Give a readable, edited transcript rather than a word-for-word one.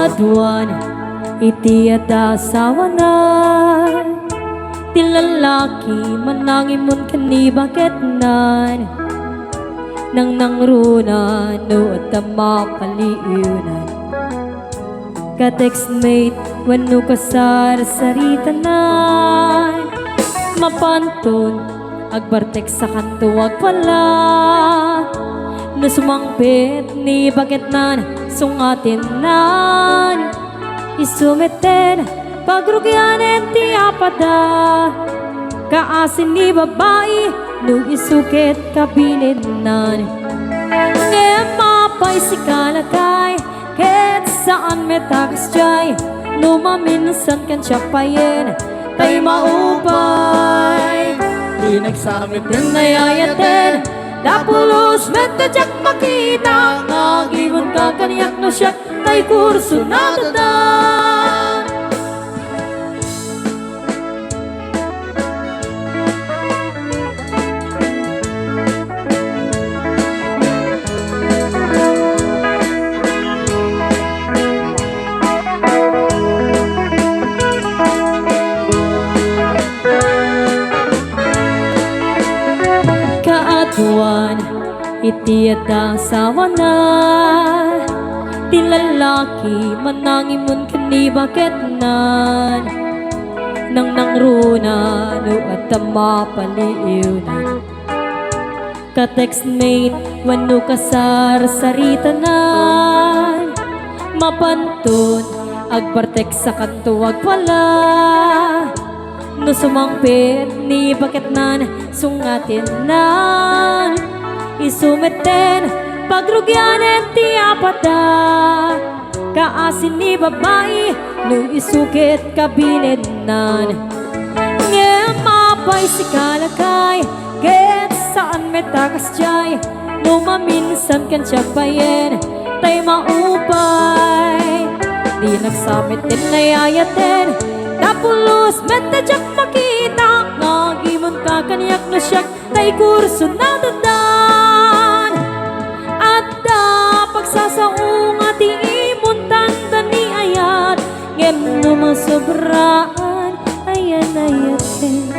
Kaadwan iti ada sawana ti lalaki manangimon kani bakit nan nang nangruna no at mapaliunan ka-textmate wano kasar saritanan mapantun agbartek sa kanto agpala no sumangpit ni bakit nan sungatin nan isumeten pagrugyanen ti apada kaasin ni babae no isukit kabilinan ngayon mapay si kalakay ket saan metagas jay no maminsan kan siya payen tay maupay di nagsamit din nayayaten dapulos metadyak makita ngagiwan ka kaniyak no siya tay kurso na dadan Kaadwan iti ada sawana ti lalaki manangimon kani bakit nan nang nangruna no at mapaliunan ka-textmate wano kasar saritanan mapantun agbartek sa kanto agpala no sumangpit ni bakit nan sungatin nan isumeten pagrugyanen ti apada kaasin ni babae no isukit kabilin nan ngayon mapay si kalakay ket saan metakas jay no maminsan kan siya payen tay maupay di nagsamit din nayayaten dapulos metadyak makita ngagimon ka kaniyak no siyak tay kurso na dadan at da pagsasaong ati imuntan ni ayat ngem no masobraan ayan ayat